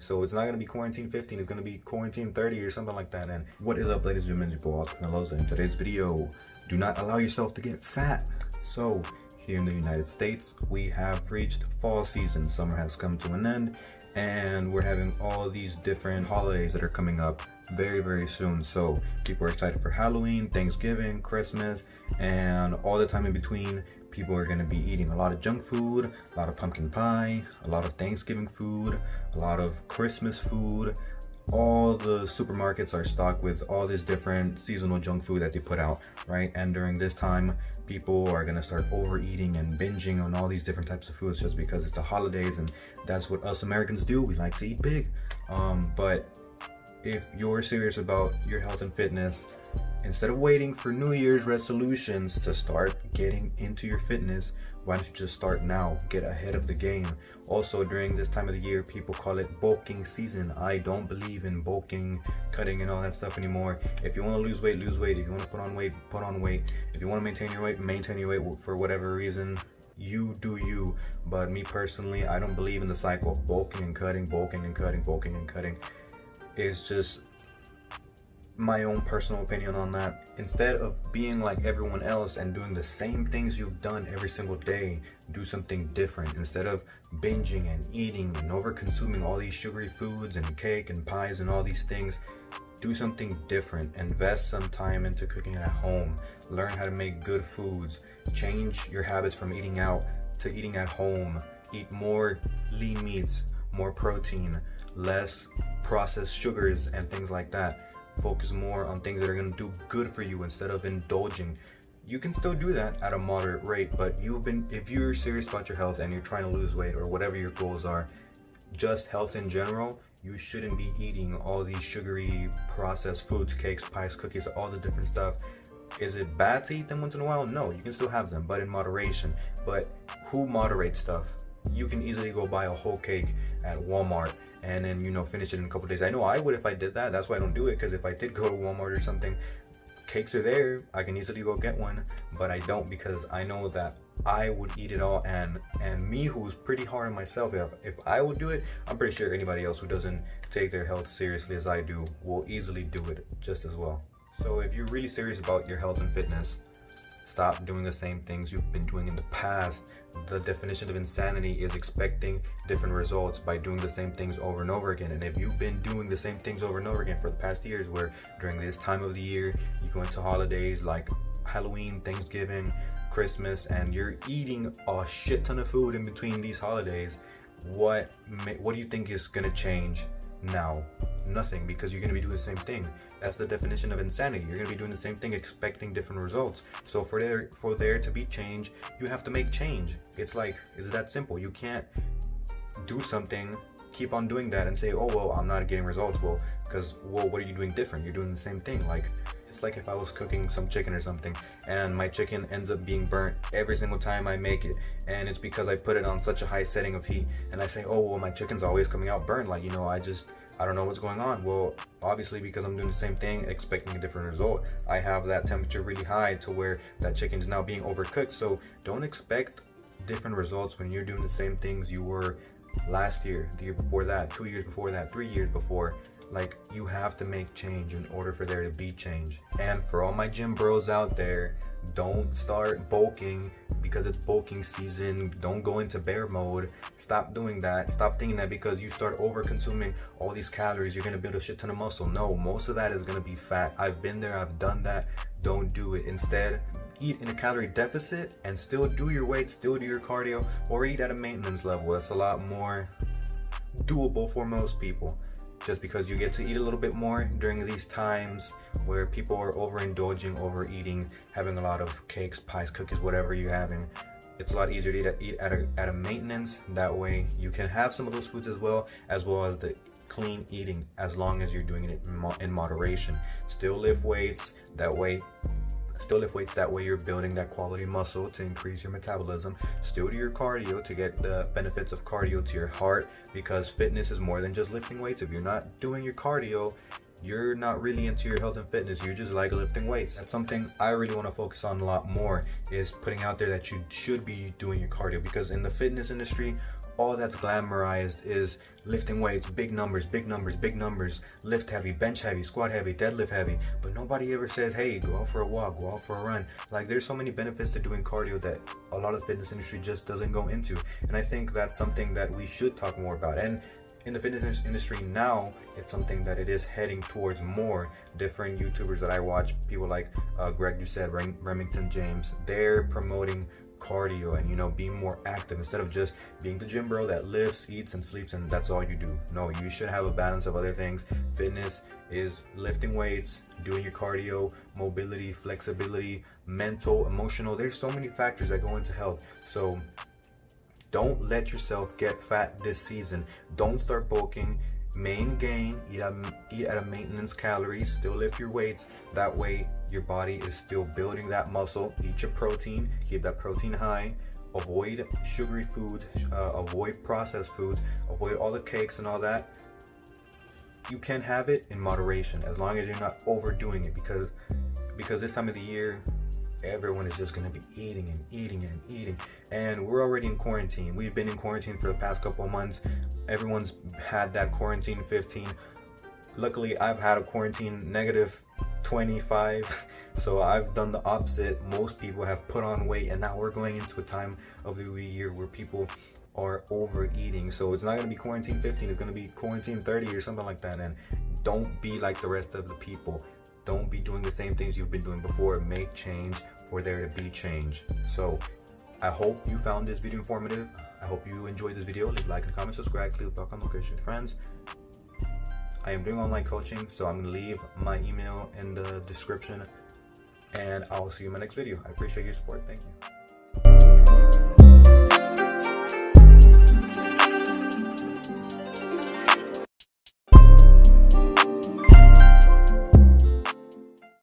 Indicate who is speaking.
Speaker 1: So it's not going to be quarantine 15, it's going to be quarantine 30 or something like that. And what is up, ladies and gentlemen, it's your boy Oscar Mendoza. In today's video, do not allow yourself to get fat. So here in the United States, we have reached fall season. Summer has come to an end, and we're having all these different holidays that are coming up very soon. So people are excited for Halloween, Thanksgiving, Christmas, and all the time in between. People are going to be eating a lot of junk food, a lot of pumpkin pie, a lot of Thanksgiving food, a lot of Christmas food. All the supermarkets are stocked with all this different seasonal junk food that they put out, right? And during this time, people are gonna start overeating and binging on all these different types of foods just because it's the holidays, and that's what us Americans do. We like to eat big. But if you're serious about your health and fitness, instead of waiting for New Year's resolutions to start getting into your fitness, why don't you just start now? Get ahead of the game. Also, during this time of the year, people call it bulking season. I don't believe in bulking, cutting, and all that stuff anymore. If you want to lose weight, lose weight. If you want to put on weight, put on weight. If you want to maintain your weight, maintain your weight for whatever reason. You do you. But me personally, I don't believe in the cycle of bulking and cutting, bulking and cutting, bulking and cutting. It's just my own personal opinion on that. Instead of being like everyone else and doing the same things you've done every single day, do something different. Instead of binging and eating and over consuming all these sugary foods and cake and pies and all these things, do something different. Invest some time into cooking at home. Learn how to make good foods. Change your habits from eating out to eating at home. Eat more lean meats, more protein, less processed sugars and things like that. Focus more on things that are going to do good for you instead of indulging. You can still do that at a moderate rate, but if you're serious about your health and you're trying to lose weight or whatever your goals are, just health in general, you shouldn't be eating all these sugary processed foods, cakes, pies, cookies, all the different stuff. Is it bad to eat them once in a while? No, you can still have them, but in moderation. But who moderates stuff? You can easily go buy a whole cake at Walmart and then, finish it in a couple days. I know I would if I did that. That's why I don't do it, because if I did go to Walmart or something, cakes are there, I can easily go get one, but I don't, because I know that I would eat it all, and me, who's pretty hard on myself, if I would do it, I'm pretty sure anybody else who doesn't take their health seriously as I do will easily do it just as well. So if you're really serious about your health and fitness, stop doing the same things you've been doing in the past. The definition of insanity is expecting different results by doing the same things over and over again. And if you've been doing the same things over and over again for the past years, where during this time of the year you go into holidays like Halloween, Thanksgiving, Christmas, and you're eating a shit ton of food in between these holidays, what do you think is going to change now? Nothing, because you're going to be doing the same thing. That's the definition of insanity. You're going to be doing the same thing, expecting different results. So for there to be change, you have to make change. It's that simple. You can't do something, keep on doing that, and say, oh well, I'm not getting results. Well, what are you doing different? You're doing the same thing. It's like if I was cooking some chicken or something, and my chicken ends up being burnt every single time I make it, and it's because I put it on such a high setting of heat, and I say, oh well, my chicken's always coming out burnt. I don't know what's going on. Well, obviously, because I'm doing the same thing, expecting a different result. I have that temperature really high to where that chicken is now being overcooked. So don't expect different results when you're doing the same things you were last year, the year before that, 2 years before that, 3 years before. You have to make change in order for there to be change. And for all my gym bros out there, don't start bulking because it's bulking season. Don't go into bear mode. Stop doing that. Stop thinking that because you start over consuming all these calories, you're gonna build a shit ton of muscle. No, most of that is gonna be fat. I've been there, I've done that. Don't do it. Instead, eat in a calorie deficit and still do your weight, still do your cardio, or eat at a maintenance level. That's a lot more doable for most people. Just because you get to eat a little bit more during these times where people are overindulging, overeating, having a lot of cakes, pies, cookies, whatever you're having. It's a lot easier to eat at a maintenance. That way you can have some of those foods as well as the clean eating, as long as you're doing it in moderation. Still lift weights, that way you're building that quality muscle to increase your metabolism. Still do your cardio to get the benefits of cardio to your heart, because fitness is more than just lifting weights. If you're not doing your cardio, you're not really into your health and fitness. You just like lifting weights. That's something I really want to focus on a lot more, is putting out there that you should be doing your cardio, because in the fitness industry, all that's glamorized is lifting weights, big numbers, lift heavy, bench heavy, squat heavy, deadlift heavy. But nobody ever says, hey, go out for a walk, go out for a run. Like, there's so many benefits to doing cardio that a lot of the fitness industry just doesn't go into. And I think that's something that we should talk more about. And in the fitness industry now, it's something that it is heading towards more. Different YouTubers that I watch, people like Greg Doucette, Remington James, they're promoting cardio and, you know, being more active instead of just being the gym bro that lifts, eats, and sleeps and that's all you do. No, you should have a balance of other things. Fitness is lifting weights, doing your cardio, mobility, flexibility, mental, emotional. There's so many factors that go into health. So don't let yourself get fat this season. Don't start bulking. Main gain, eat at a maintenance calories, still lift your weights. That way your body is still building that muscle. Eat your protein, keep that protein high. Avoid sugary foods, avoid processed foods, avoid all the cakes and all that. You can have it in moderation as long as you're not overdoing it, because this time of the year everyone is just going to be eating and eating, and we're already in quarantine. We've been in quarantine for the past couple of months. Everyone's had that quarantine 15. Luckily, I've had a quarantine negative 25, so I've done the opposite. Most people have put on weight, and now we're going into a time of the year where people are overeating. So it's not going to be quarantine 15, it's going to be quarantine 30 or something like that. And don't be like the rest of the people. Don't be doing the same things you've been doing before. Make change for there to be change. So I hope you found this video informative. I hope you enjoyed this video. Leave a like and comment, subscribe, click the bell icon, share with friends. I am doing online coaching, so I'm gonna leave my email in the description, and I'll see you in my next video. I appreciate your support. Thank you.